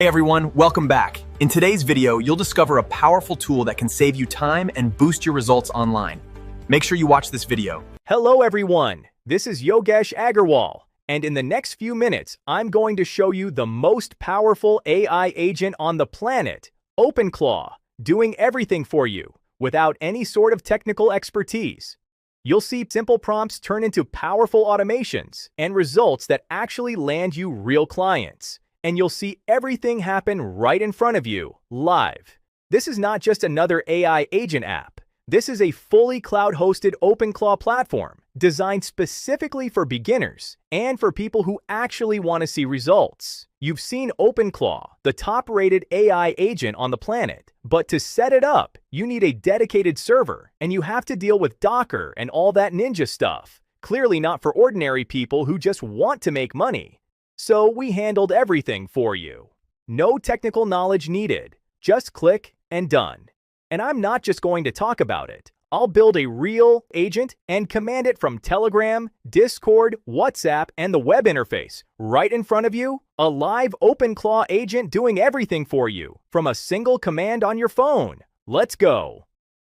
Hey everyone, welcome back. In today's video, you'll discover a powerful tool that can save you time and boost your results online. Make sure you watch this video. Hello everyone, this is Yogesh Agarwal, and in the next few minutes, I'm going to show you the most powerful AI agent on the planet, OpenClaw, doing everything for you without any sort of technical expertise. You'll see simple prompts turn into powerful automations and results that actually land you real clients. And you'll see everything happen right in front of you, live. This is not just another AI agent app. This is a fully cloud-hosted OpenClaw platform designed specifically for beginners and for people who actually want to see results. You've seen OpenClaw, the top-rated AI agent on the planet, but to set it up, you need a dedicated server, and you have to deal with Docker and all that ninja stuff. Clearly not for ordinary people who just want to make money. So we handled everything for you. No technical knowledge needed, just click and done. And I'm not just going to talk about it. I'll build a real agent and command it from Telegram, Discord, WhatsApp, and the web interface. Right in front of you, a live OpenClaw agent doing everything for you from a single command on your phone. Let's go.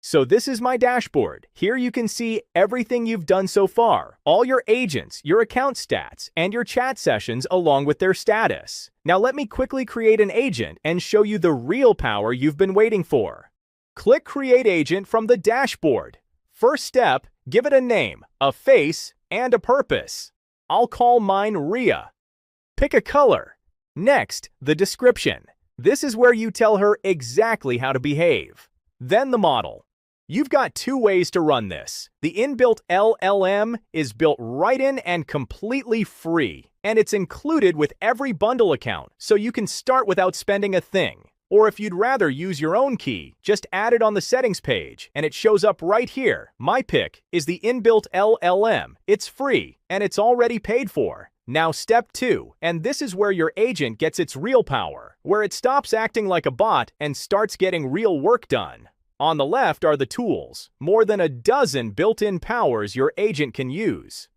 So this is my dashboard. Here you can see everything you've done so far, all your agents, your account stats, and your chat sessions along with their status. Now let me quickly create an agent and show you the real power you've been waiting for. Click Create Agent from the dashboard. First step, give it a name, a face, and a purpose. I'll call mine Ria. Pick a color. Next, the description. This is where you tell her exactly how to behave. Then the model. You've got two ways to run this. The inbuilt LLM is built right in and completely free, and it's included with every bundle account, so you can start without spending a thing. Or if you'd rather use your own key, just add it on the settings page, and it shows up right here. My pick is the inbuilt LLM. It's free, and it's already paid for. Now step 2, and this is where your agent gets its real power, where it stops acting like a bot and starts getting real work done. On the left are the tools, more than a dozen built-in powers your agent can use.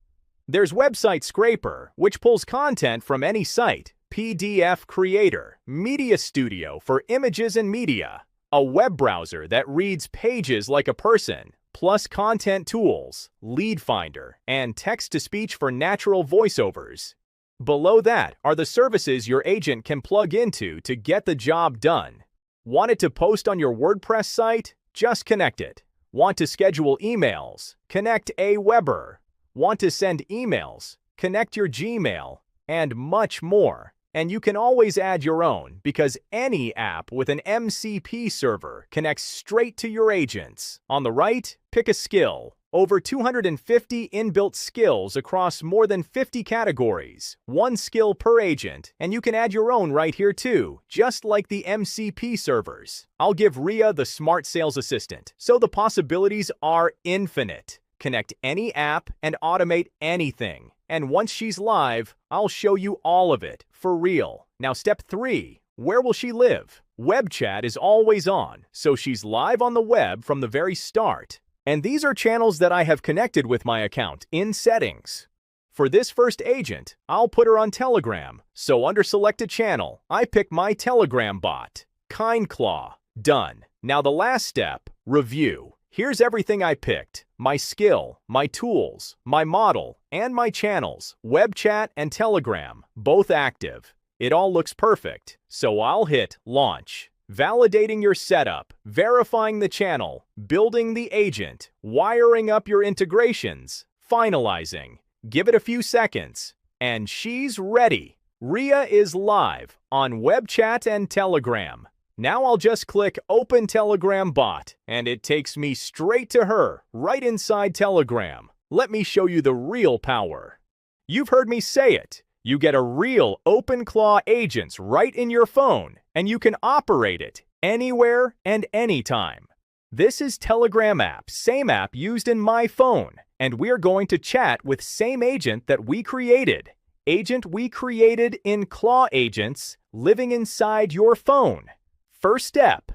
There's Website Scraper, which pulls content from any site, PDF Creator, Media Studio for images and media, a web browser that reads pages like a person, plus content tools, Lead Finder, and text-to-speech for natural voiceovers. Below that are the services your agent can plug into to get the job done. Want it to post on your WordPress site? Just connect it. Want to schedule emails? Connect Aweber. Want to send emails? Connect your Gmail, and much more. And you can always add your own because any app with an MCP server connects straight to your agents. On the right, pick a skill. Over 250 inbuilt skills across more than 50 categories. One skill per agent, and you can add your own right here too, just like the MCP servers. I'll give Ria the Smart Sales Assistant, so the possibilities are infinite. Connect any app and automate anything. And once she's live, I'll show you all of it, for real. Now step 3, where will she live? Web chat is always on, so she's live on the web from the very start. And these are channels that I have connected with my account in settings. For this first agent, I'll put her on Telegram. So under Select a Channel, I pick my Telegram bot, KindClaw. Done. Now the last step, review. Here's everything I picked. My skill, my tools, my model, and my channels, web chat and Telegram, both active. It all looks perfect, so I'll hit Launch. Validating your setup, verifying the channel, building the agent, wiring up your integrations, finalizing. Give it a few seconds, and she's ready. Ria is live on web chat and Telegram. Now I'll just click Open Telegram Bot, and it takes me straight to her, right inside Telegram. Let me show you the real power. You've heard me say it. You get a real OpenClaw agent right in your phone, and you can operate it anywhere and anytime. This is Telegram app, same app used in my phone, and we're going to chat with same agent that we created. Agent we created in Claw Agents living inside your phone. First step,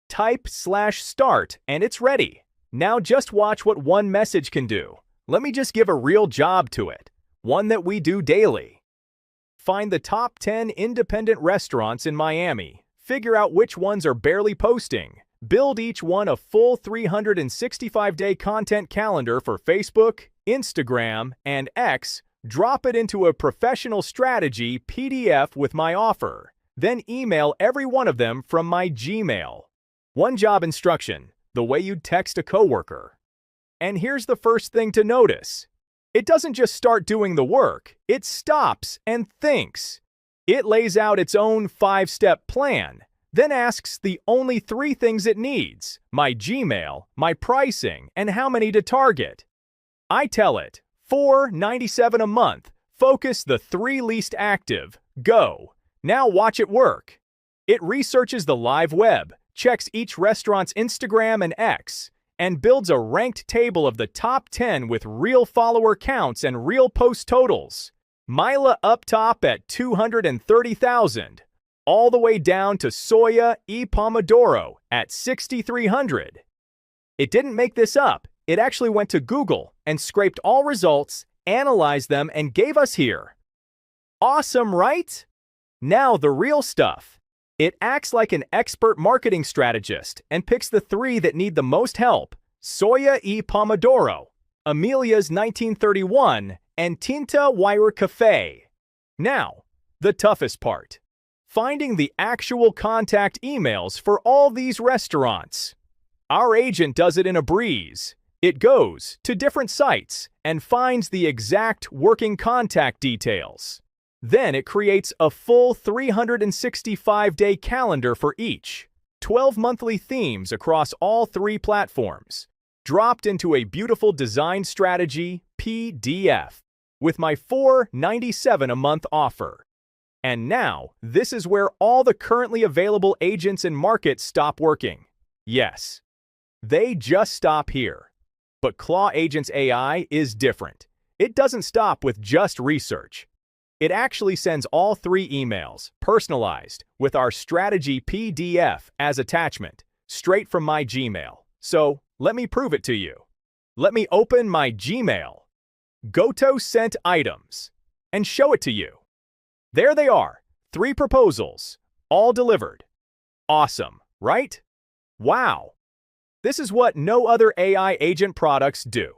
type /start and it's ready. Now just watch what one message can do. Let me just give a real job to it, one that we do daily. Find the top 10 independent restaurants in Miami. Figure out which ones are barely posting. Build each one a full 365-day content calendar for Facebook, Instagram, and X. Drop it into a professional strategy PDF with my offer. Then email every one of them from my Gmail. One job instruction, the way you'd text a coworker. And here's the first thing to notice. It doesn't just start doing the work, it stops and thinks. It lays out its own 5-step plan, then asks the only 3 things it needs: my Gmail, my pricing, and how many to target. I tell it, $4.97 a month, focus the 3 least active, go. Now watch it work. It researches the live web, checks each restaurant's Instagram and X, and builds a ranked table of the top 10 with real follower counts and real post totals. Mila up top at 230,000, all the way down to Soya e Pomodoro at 6,300. It didn't make this up. It actually went to Google and scraped all results, analyzed them, and gave us here. Awesome, right? Now the real stuff. It acts like an expert marketing strategist and picks the 3 that need the most help: Soya e Pomodoro, Amelia's 1931, and Tinta Wire Cafe. Now, the toughest part. Finding the actual contact emails for all these restaurants. Our agent does it in a breeze. It goes to different sites and finds the exact working contact details. Then it creates a full 365-day calendar for each, 12 monthly themes across all 3 platforms, dropped into a beautiful design strategy PDF with my $4.97 a month offer. And now, this is where all the currently available agents and markets stop working. Yes, they just stop here. But Claw Agents AI is different. It doesn't stop with just research. It actually sends all 3 emails, personalized, with our strategy PDF as attachment, straight from my Gmail. So, let me prove it to you. Let me open my Gmail, go to Sent Items, and show it to you. There they are, 3 proposals, all delivered. Awesome, right? Wow. This is what no other AI agent products do.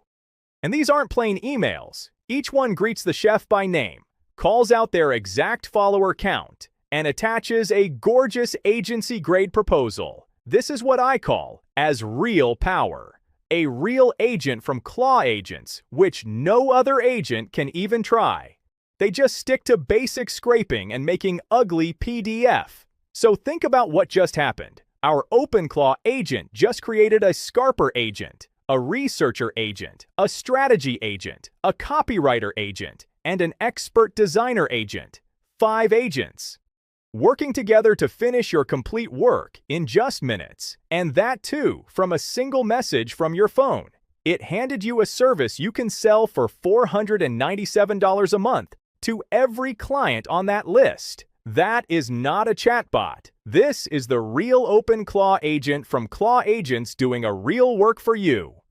And these aren't plain emails. Each one greets the chef by name, calls out their exact follower count, and attaches a gorgeous agency-grade proposal. This is what I call as real power. A real agent from Claw Agents, which no other agent can even try. They just stick to basic scraping and making ugly PDF. So think about what just happened. Our OpenClaw agent just created a Scarper agent, a researcher agent, a strategy agent, a copywriter agent, and an expert designer agent. 5 agents. Working together to finish your complete work in just minutes, and that too from a single message from your phone. It handed you a service you can sell for $497 a month to every client on that list. That is not a chatbot. This is the real OpenClaw agent from Claw Agents doing a real work for you.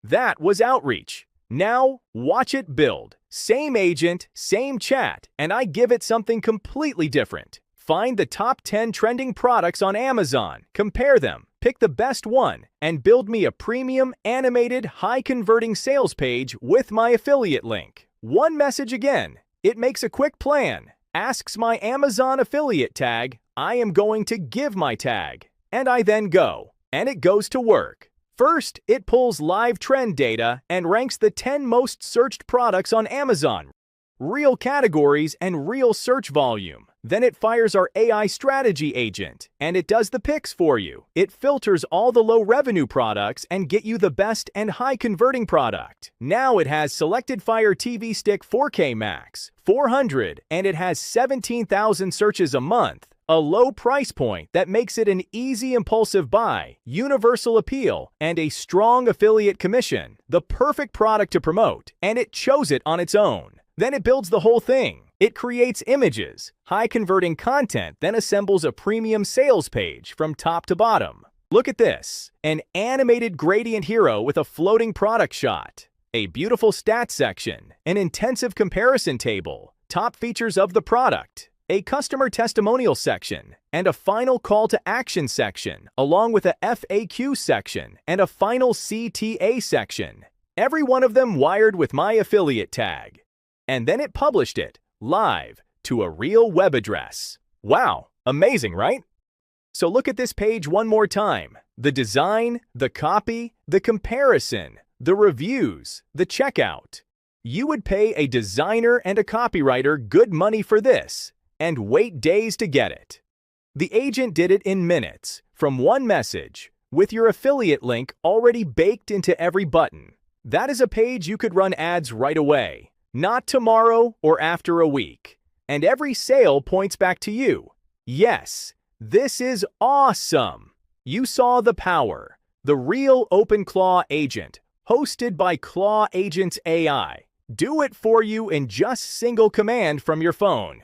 That was outreach. Now, watch it build. Same agent, same chat, and I give it something completely different. Find the top 10 trending products on Amazon, compare them, pick the best one, and build me a premium, animated, high-converting sales page with my affiliate link. One message again. It makes a quick plan, asks my Amazon affiliate tag, I am going to give my tag, and I then go, and it goes to work. First, it pulls live trend data and ranks the 10 most searched products on Amazon. Real categories and real search volume. Then it fires our AI strategy agent, and it does the picks for you. It filters all the low-revenue products and get you the best and high-converting product. Now it has selected Fire TV Stick 4K Max, 400, and it has 17,000 searches a month. A low price point that makes it an easy impulsive buy, universal appeal, and a strong affiliate commission. The perfect product to promote, and it chose it on its own. Then it builds the whole thing. It creates images, high-converting content, then assembles a premium sales page from top to bottom. Look at this, an animated gradient hero with a floating product shot, a beautiful stats section, an intensive comparison table, top features of the product, a customer testimonial section, and a final call to action section, along with a FAQ section and a final CTA section. Every one of them wired with my affiliate tag. And then it published it, live, to a real web address. Wow, amazing, right? So look at this page one more time. The design, the copy, the comparison, the reviews, the checkout. You would pay a designer and a copywriter good money for this, and wait days to get it. The agent did it in minutes, from one message, with your affiliate link already baked into every button. That is a page you could run ads right away, not tomorrow or after a week. And every sale points back to you. Yes, this is awesome. You saw the power. The real OpenClaw agent, hosted by Claw Agents AI. Do it for you in just single command from your phone.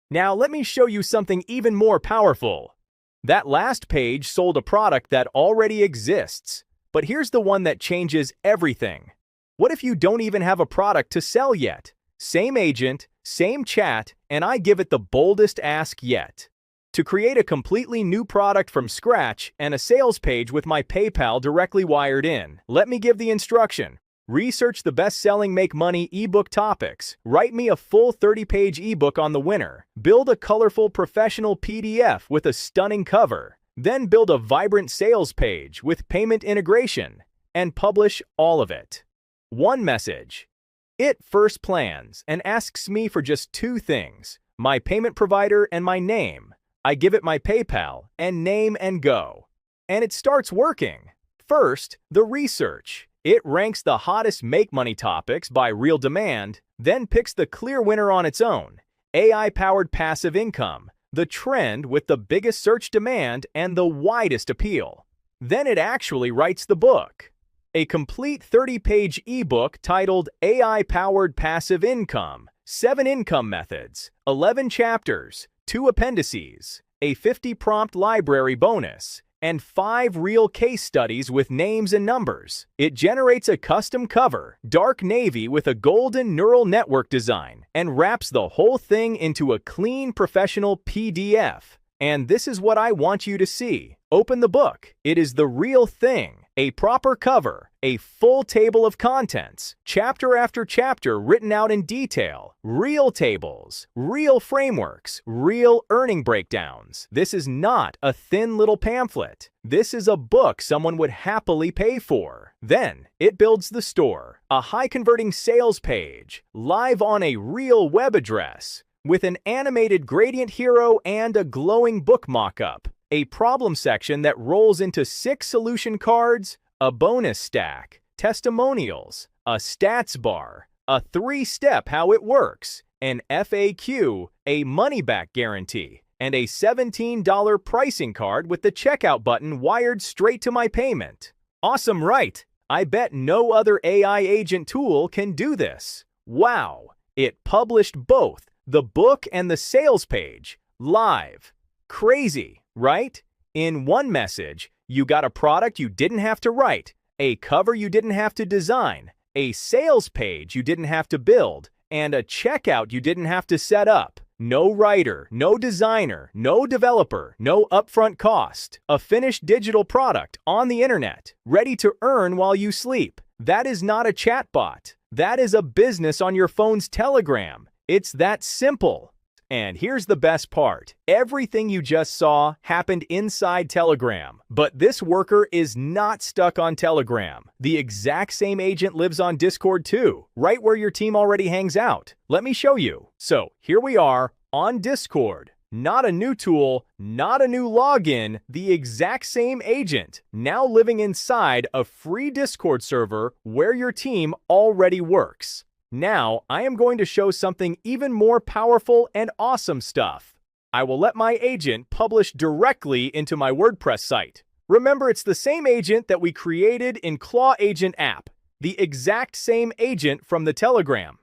Now let me show you something even more powerful. That last page sold a product that already exists. But here's the one that changes everything. What if you don't even have a product to sell yet? Same agent, same chat, and I give it the boldest ask yet. To create a completely new product from scratch and a sales page with my PayPal directly wired in, let me give the instruction. Research the best-selling Make Money ebook topics. Write me a full 30-page ebook on the winner. Build a colorful professional PDF with a stunning cover. Then build a vibrant sales page with payment integration and publish all of it. One message. It first plans and asks me for just two things, my payment provider and my name. I give it my PayPal and name and go. And it starts working. First, the research. It ranks the hottest Make Money topics by real demand, then picks the clear winner on its own, AI-powered passive income, the trend with the biggest search demand and the widest appeal. Then it actually writes the book. A complete 30-page ebook titled AI-Powered Passive Income, 7 Income Methods, 11 chapters, 2 appendices, a 50-prompt library bonus, and 5 real case studies with names and numbers. It generates a custom cover, dark navy with a golden neural network design, and wraps the whole thing into a clean professional PDF. And this is what I want you to see. Open the book. It is the real thing. A proper cover, a full table of contents, chapter after chapter written out in detail, real tables, real frameworks, real earning breakdowns. This is not a thin little pamphlet. This is a book someone would happily pay for. Then, it builds the store, a high-converting sales page, live on a real web address, with an animated gradient hero and a glowing book mock-up. A problem section that rolls into 6 solution cards, a bonus stack, testimonials, a stats bar, a 3-step how it works, an FAQ, a money-back guarantee, and a $17 pricing card with the checkout button wired straight to my payment. Awesome, right? I bet no other AI agent tool can do this. Wow! It published both the book and the sales page, live. Crazy, right? In one message, you got a product you didn't have to write, a cover you didn't have to design, a sales page you didn't have to build, and a checkout you didn't have to set up. No writer, no designer, no developer, no upfront cost. A finished digital product on the internet, ready to earn while you sleep. That is not a chatbot. That is a business on your phone's Telegram. It's that simple. And here's the best part. Everything you just saw happened inside Telegram. But this worker is not stuck on Telegram. The exact same agent lives on Discord too, right where your team already hangs out. Let me show you. So here we are on Discord. Not a new tool, not a new login, the exact same agent, now living inside a free Discord server where your team already works. Now, I am going to show something even more powerful and awesome stuff. I will let my agent publish directly into my WordPress site. Remember, it's the same agent that we created in Claw Agent app, the exact same agent from the Telegram.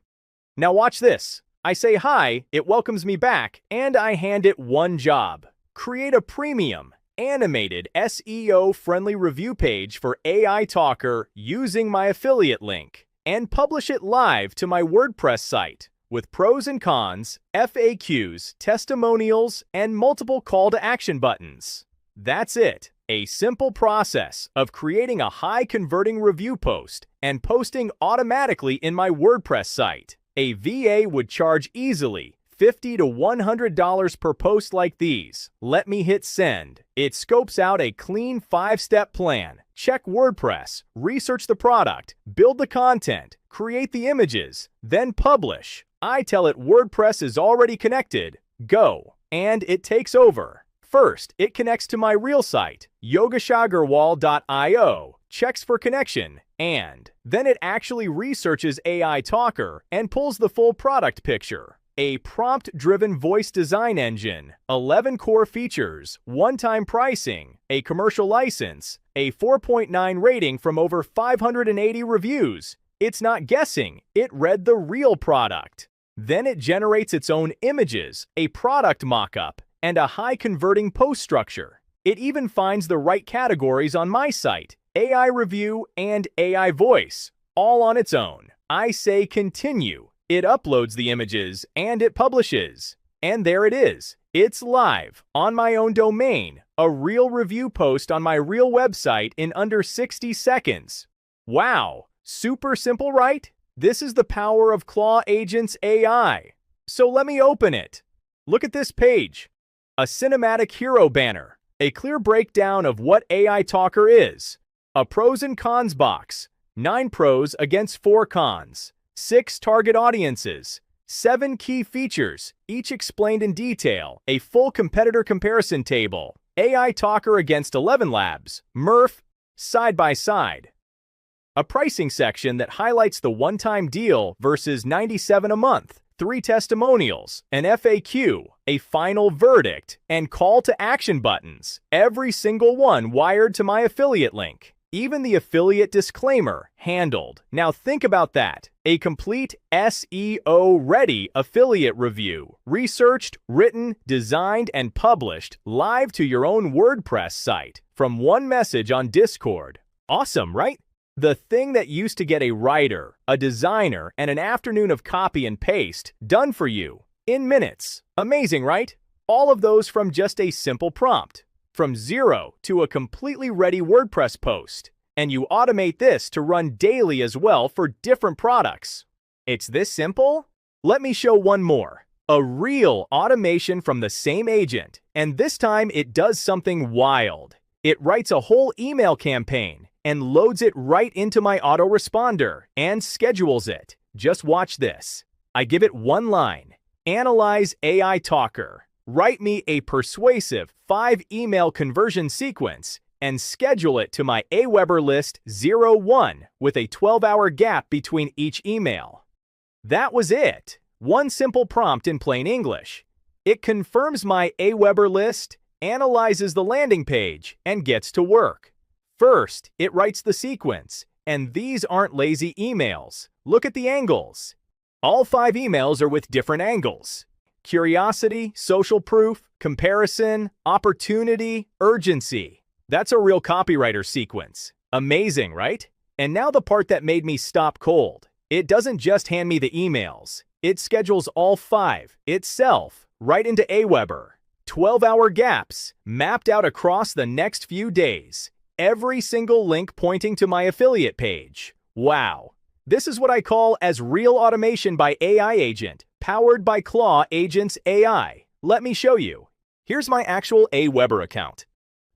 Now watch this. I say hi, it welcomes me back, and I hand it one job. Create a premium, animated SEO-friendly review page for AI Talker using my affiliate link, and publish it live to my WordPress site with pros and cons, FAQs, testimonials, and multiple call to action buttons. That's it. A simple process of creating a high-converting review post and posting automatically in my WordPress site. A VA would charge easily $50 to $100 per post like these. Let me hit send. It scopes out a clean 5-step plan. Check WordPress, research the product, build the content, create the images, then publish. I tell it WordPress is already connected. Go. And it takes over. First, it connects to my real site, yogashagarwal.io, checks for connection, and then it actually researches AI Talker and pulls the full product picture. A prompt-driven voice design engine, 11 core features, one-time pricing, a commercial license, a 4.9 rating from over 580 reviews. It's not guessing, it read the real product. Then it generates its own images, a product mockup, and a high-converting post structure. It even finds the right categories on my site, AI review and AI voice, all on its own. I say continue. It uploads the images and it publishes. And there it is. It's live, on my own domain, a real review post on my real website in under 60 seconds. Wow, super simple, right? This is the power of Claw Agent's AI. So let me open it. Look at this page. A cinematic hero banner, a clear breakdown of what AI Talker is, a pros and cons box, 9 pros against 4 cons, 6 target audiences, 7 key features, each explained in detail, a full competitor comparison table, AI Talker against 11 labs, Murph, side by side. A pricing section that highlights the one-time deal versus $97 a month, 3 testimonials, an FAQ, a final verdict, and call to action buttons, every single one wired to my affiliate link. Even the affiliate disclaimer handled. Now think about that. A complete SEO-ready affiliate review, researched, written, designed, and published live to your own WordPress site from one message on Discord. Awesome, right? The thing that used to get a writer, a designer, and an afternoon of copy and paste done for you in minutes. Amazing, right? All of those from just a simple prompt. From zero to a completely ready WordPress post. And you automate this to run daily as well for different products. It's this simple? Let me show one more. A real automation from the same agent. And this time it does something wild. It writes a whole email campaign and loads it right into my autoresponder and schedules it. Just watch this. I give it one line. Analyze AI Talker. Write me a persuasive 5-email conversion sequence and schedule it to my Aweber list 01 with a 12-hour gap between each email. That was it. One simple prompt in plain English. It confirms my Aweber list, analyzes the landing page, and gets to work. First, it writes the sequence, and these aren't lazy emails. Look at the angles. All 5 emails are with different angles. Curiosity, social proof, comparison, opportunity, urgency. That's a real copywriter sequence. Amazing, right? And now the part that made me stop cold. It doesn't just hand me the emails. It schedules all 5 itself right into Aweber. 12-hour gaps mapped out across the next few days. Every single link pointing to my affiliate page. Wow. This is what I call as real automation by AI agent, powered by Claw Agent's AI. Let me show you. Here's my actual Aweber account.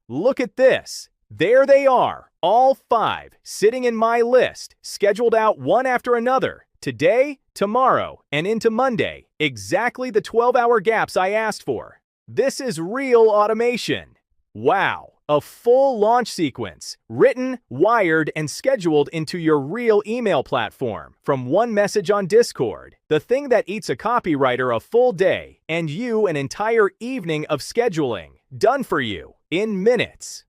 Look at this. There they are, all 5, sitting in my list, scheduled out one after another. Today, tomorrow, and into Monday. Exactly the 12-hour gaps I asked for. This is real automation. Wow. A full launch sequence, written, wired, and scheduled into your real email platform from one message on Discord. The thing that eats a copywriter a full day and you an entire evening of scheduling. Done for you in minutes.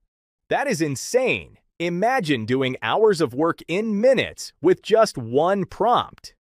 That is insane. Imagine doing hours of work in minutes with just one prompt.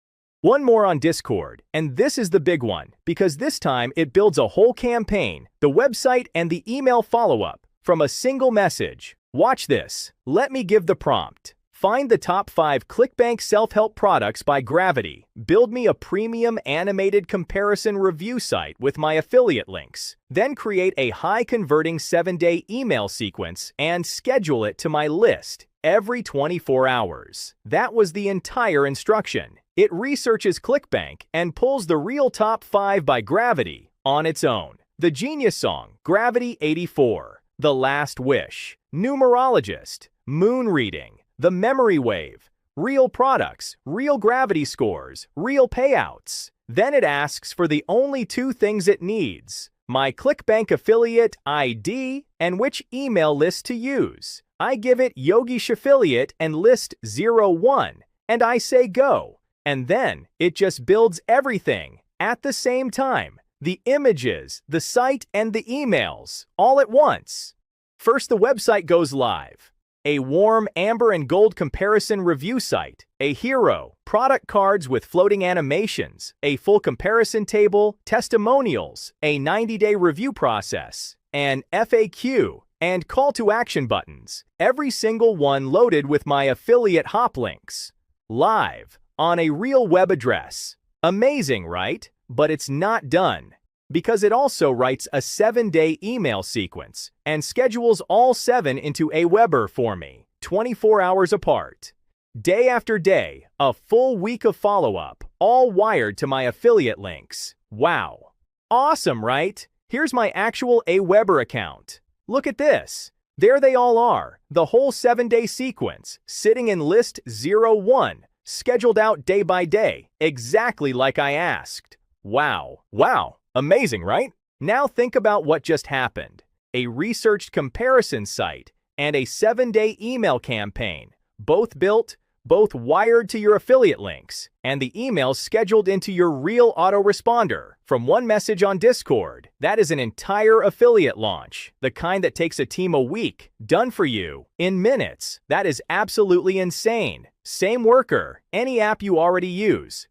One more on Discord, and this is the big one because this time it builds a whole campaign, the website, and the email follow-up. From a single message. Watch this. Let me give the prompt. Find the top 5 ClickBank self-help products by Gravity. Build me a premium animated comparison review site with my affiliate links. Then create a high-converting 7-day email sequence and schedule it to my list every 24 hours. That was the entire instruction. It researches ClickBank and pulls the real top 5 by Gravity on its own. The Genius Song, Gravity 84, The Last Wish, Numerologist, Moon Reading, The Memory Wave, Real Products, Real Gravity Scores, Real Payouts. Then it asks for the only 2 things it needs: my ClickBank affiliate ID and which email list to use. I give it Yogesh Affiliate and list 01, and I say go. And then it just builds everything at the same time. The images, the site, and the emails, all at once. First, the website goes live. A warm amber and gold comparison review site, a hero, product cards with floating animations, a full comparison table, testimonials, a 90-day review process, an FAQ, and call to action buttons, every single one loaded with my affiliate hop links. Live, on a real web address. Amazing, right? But it's not done, because it also writes a 7-day email sequence and schedules all 7 into Aweber for me, 24 hours apart. Day after day, a full week of follow-up, all wired to my affiliate links. Wow. Awesome, right? Here's my actual Aweber account. Look at this. There they all are, the whole 7-day sequence, sitting in list 01, scheduled out day by day, exactly like I asked. Wow. Wow. Amazing, right? Now think about what just happened. A researched comparison site and a 7-day email campaign, both built, both wired to your affiliate links, and the emails scheduled into your real autoresponder from one message on Discord. That is an entire affiliate launch, the kind that takes a team a week, done for you in minutes. That is absolutely insane. Same worker, any app you already use.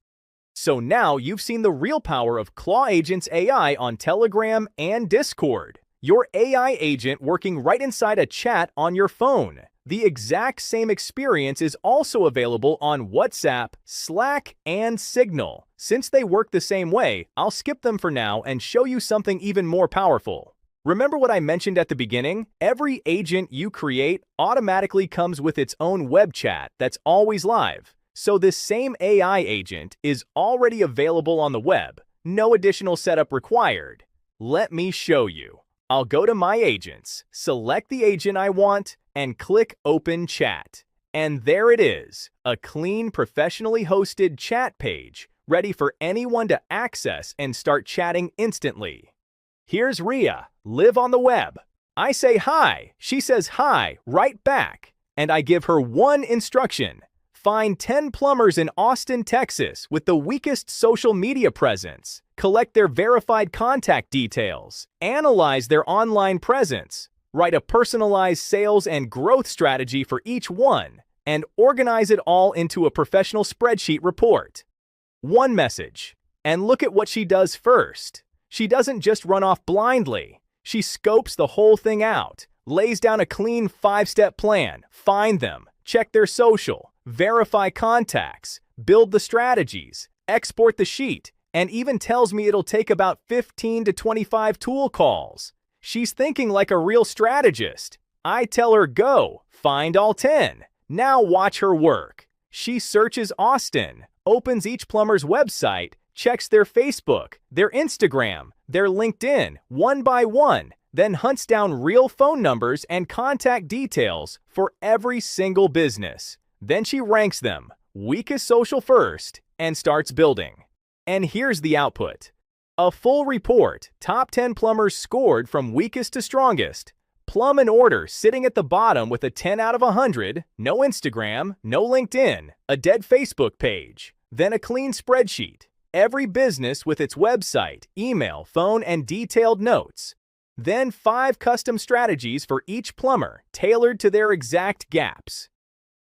So now you've seen the real power of Claw Agent's AI on Telegram and Discord. Your AI agent working right inside a chat on your phone. The exact same experience is also available on WhatsApp, Slack, and Signal. Since they work the same way, I'll skip them for now and show you something even more powerful. Remember what I mentioned at the beginning? Every agent you create automatically comes with its own web chat that's always live. So this same AI agent is already available on the web. No additional setup required. Let me show you. I'll go to My Agents, select the agent I want, and click Open Chat. And there it is, a clean, professionally hosted chat page, ready for anyone to access and start chatting instantly. Here's Rhea, live on the web. I say hi, she says hi right back, and I give her one instruction. Find 10 plumbers in Austin, Texas with the weakest social media presence. Collect their verified contact details. Analyze their online presence. Write a personalized sales and growth strategy for each one. And organize it all into a professional spreadsheet report. One message. And look at what she does first. She doesn't just run off blindly. She scopes the whole thing out. Lays down a clean 5-step plan. Find them. Check their social. Verify contacts, build the strategies, export the sheet, and even tells me it'll take about 15 to 25 tool calls. She's thinking like a real strategist. I tell her go, find all 10. Now watch her work. She searches Austin, opens each plumber's website, checks their Facebook, their Instagram, their LinkedIn, one by one, then hunts down real phone numbers and contact details for every single business. Then she ranks them, weakest social first, and starts building. And here's the output. A full report, top 10 plumbers scored from weakest to strongest. Plum and Order sitting at the bottom with a 10 out of 100, no Instagram, no LinkedIn, a dead Facebook page, then a clean spreadsheet. Every business with its website, email, phone, and detailed notes. Then 5 custom strategies for each plumber, tailored to their exact gaps.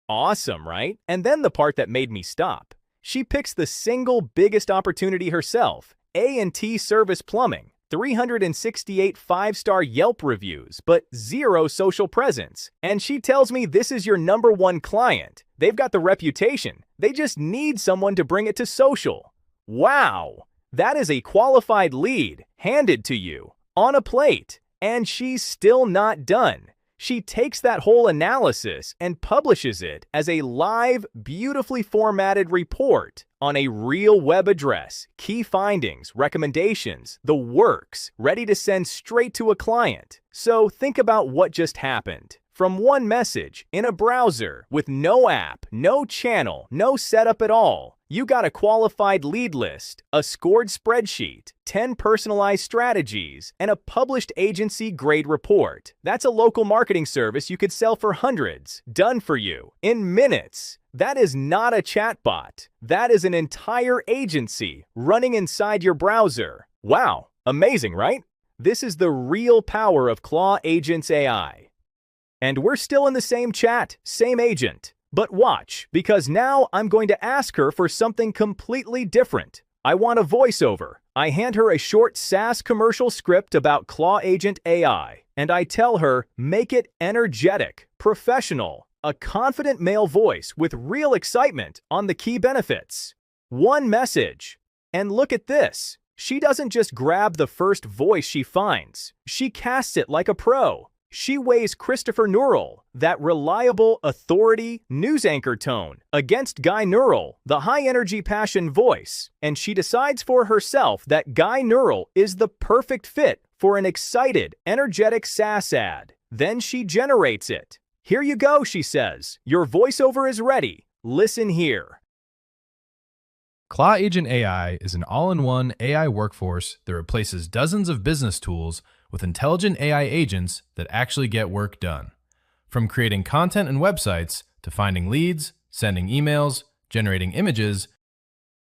Awesome, right? And then the part that made me stop. She picks the single biggest opportunity herself, A&T Service Plumbing, 368 five-star Yelp reviews, but 0 social presence. And she tells me this is your #1 client. They've got the reputation. They just need someone to bring it to social. Wow! That is a qualified lead handed to you on a plate. And she's still not done. She takes that whole analysis and publishes it as a live, beautifully formatted report on a real web address, key findings, recommendations, the works, ready to send straight to a client. So think about what just happened. From one message in a browser with no app, no channel, no setup at all, you got a qualified lead list, a scored spreadsheet, 10 personalized strategies, and a published agency-grade report. That's a local marketing service you could sell for hundreds. Done for you in minutes. That is not a chatbot. That is an entire agency running inside your browser. Wow, amazing, right? This is the real power of Claw Agents AI. And we're still in the same chat, same agent. But watch, because now I'm going to ask her for something completely different. I want a voiceover. I hand her a short SaaS commercial script about Claw Agent AI, and I tell her, make it energetic, professional, a confident male voice with real excitement on the key benefits. One message. And look at this. She doesn't just grab the first voice she finds. She casts it like a pro. She weighs Christopher Neural, that reliable authority news anchor tone, against Guy Neural, the high-energy passion voice, and she decides for herself that Guy Neural is the perfect fit for an excited, energetic SaaS ad. Then she generates it. Here you go, she says. Your voiceover is ready. Listen here. Claw Agent AI is an all-in-one AI workforce that replaces dozens of business tools with intelligent AI agents that actually get work done. From creating content and websites to finding leads, sending emails, generating images,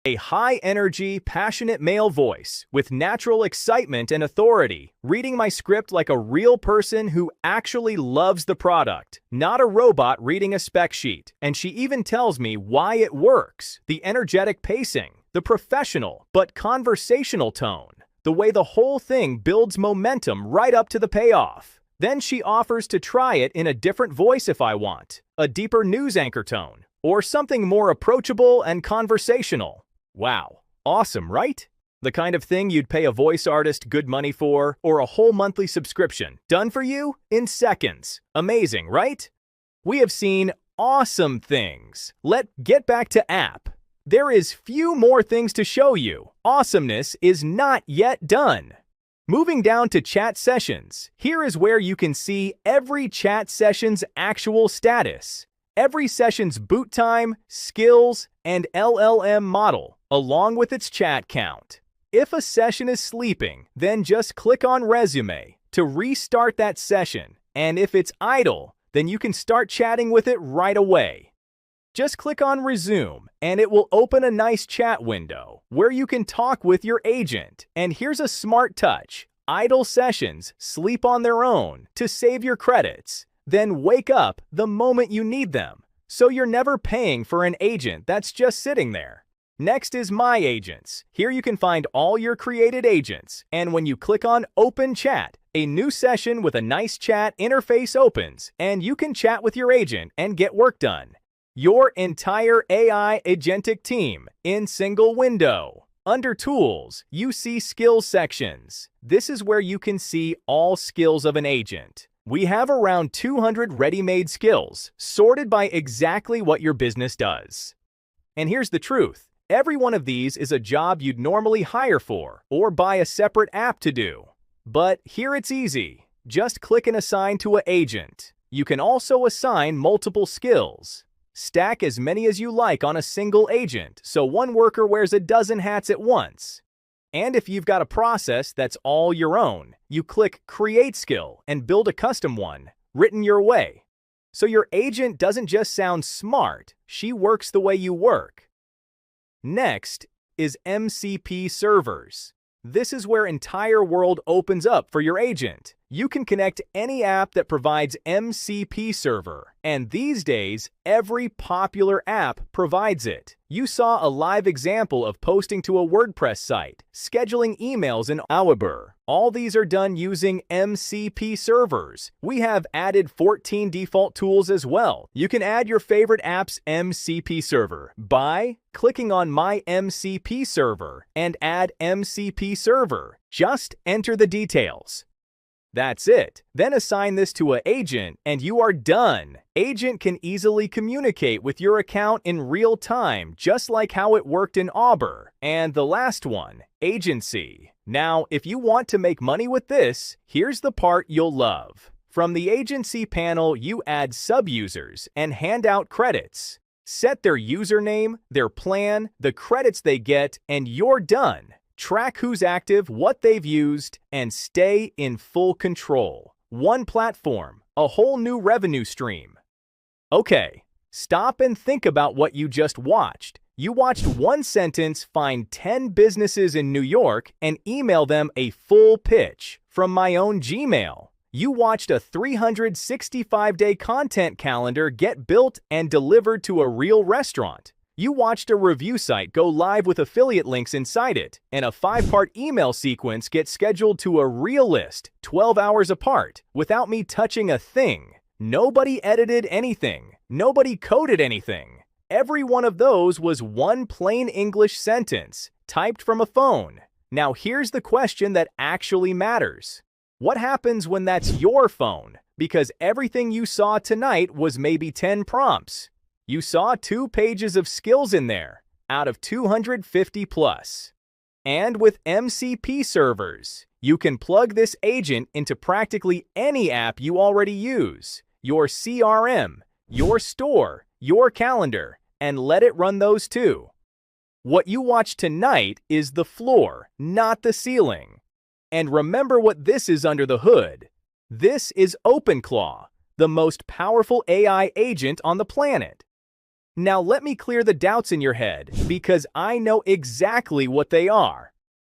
A high-energy, passionate male voice with natural excitement and authority, reading my script like a real person who actually loves the product, not a robot reading a spec sheet. And she even tells me why it works. The energetic pacing, the professional but conversational tone, the way the whole thing builds momentum right up to the payoff. Then she offers to try it in a different voice if I want, a deeper news anchor tone, or something more approachable and conversational. Wow, awesome, right? The kind of thing you'd pay a voice artist good money for, or a whole monthly subscription. Done for you in seconds. Amazing, right? We have seen awesome things. Let's get back to app. There is few more things to show you. Awesomeness is not yet done. Moving down to chat sessions, here is where you can see every chat session's actual status, every session's boot time, skills, and LLM model, along with its chat count. If a session is sleeping, then just click on Resume to restart that session, and if it's idle, then you can start chatting with it right away. Just click on Resume, and it will open a nice chat window where you can talk with your agent. And here's a smart touch. Idle sessions sleep on their own to save your credits, then wake up the moment you need them, so you're never paying for an agent that's just sitting there. Next is My Agents. Here you can find all your created agents, and when you click on Open Chat, a new session with a nice chat interface opens, and you can chat with your agent and get work done. Your entire AI agentic team in single window. Under Tools, you see Skills sections. This is where you can see all skills of an agent. We have around 200 ready-made skills, sorted by exactly what your business does. And here's the truth. Every one of these is a job you'd normally hire for or buy a separate app to do. But here it's easy. Just click and assign to an agent. You can also assign multiple skills. Stack as many as you like on a single agent, so one worker wears a dozen hats at once. And if you've got a process that's all your own, you click Create Skill and build a custom one, written your way. So your agent doesn't just sound smart, she works the way you work. Next is MCP servers. This is where entire world opens up for your agent. You can connect any app that provides MCP server, and these days, every popular app provides it. You saw a live example of posting to a WordPress site, scheduling emails in Aweber. All these are done using MCP servers. We have added 14 default tools as well. You can add your favorite app's MCP server by clicking on My MCP Server and add MCP server. Just enter the details. That's it. Then assign this to an agent and you are done. Agent can easily communicate with your account in real time, just like how it worked in Auber. And the last one, agency. Now, if you want to make money with this, here's the part you'll love. From the agency panel, you add sub-users and hand out credits. Set their username, their plan, the credits they get, and you're done. Track who's active, what they've used, and stay in full control. One platform, a whole new revenue stream. Okay, stop and think about what you just watched. You watched one sentence find 10 businesses in New York and email them a full pitch from my own Gmail. You watched a 365-day content calendar get built and delivered to a real restaurant. You watched a review site go live with affiliate links inside it, and a 5-part email sequence get scheduled to a real list 12 hours apart without me touching a thing. Nobody edited anything. Nobody coded anything. Every one of those was one plain English sentence, typed from a phone. Now here's the question that actually matters. What happens when that's your phone? Because everything you saw tonight was maybe 10 prompts. You saw 2 pages of skills in there, out of 250 plus. And with MCP servers, you can plug this agent into practically any app you already use, your CRM, your store, your calendar, and let it run those too. What you watched tonight is the floor, not the ceiling. And remember what this is under the hood. This is OpenClaw, the most powerful AI agent on the planet. Now let me clear the doubts in your head, because I know exactly what they are.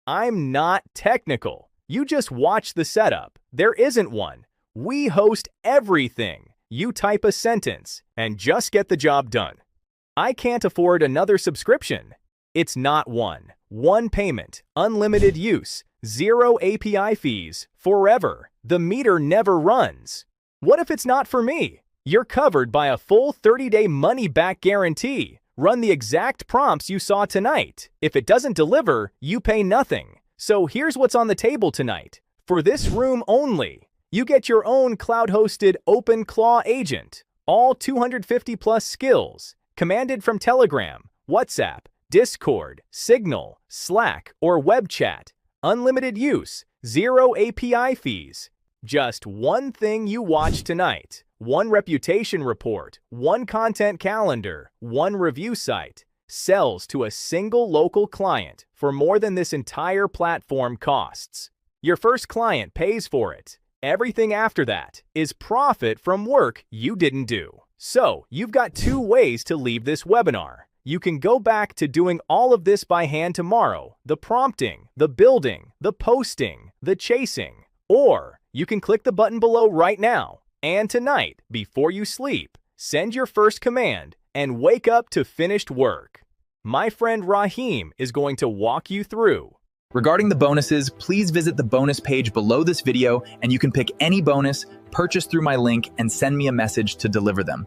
I'm not technical. You just watch the setup. There isn't one. We host everything. You type a sentence and just get the job done. I can't afford another subscription. It's not one. One payment, unlimited use, 0 API fees, forever. The meter never runs. What if it's not for me? You're covered by a full 30-day money-back guarantee. Run the exact prompts you saw tonight. If it doesn't deliver, you pay nothing. So here's what's on the table tonight. For this room only, you get your own cloud-hosted OpenClaw agent. All 250 plus skills, commanded from Telegram, WhatsApp, Discord, Signal, Slack, or web chat. Unlimited use, 0 API fees. Just one thing you watched tonight. One reputation report, one content calendar, one review site, sells to a single local client for more than this entire platform costs. Your first client pays for it. Everything after that is profit from work you didn't do. So, you've got 2 ways to leave this webinar. You can go back to doing all of this by hand tomorrow, the prompting, the building, the posting, the chasing, or you can click the button below right now. And tonight, before you sleep, send your first command and wake up to finished work. My friend Rahim is going to walk you through. Regarding the bonuses, please visit the bonus page below this video and you can pick any bonus, purchase through my link, and send me a message to deliver them.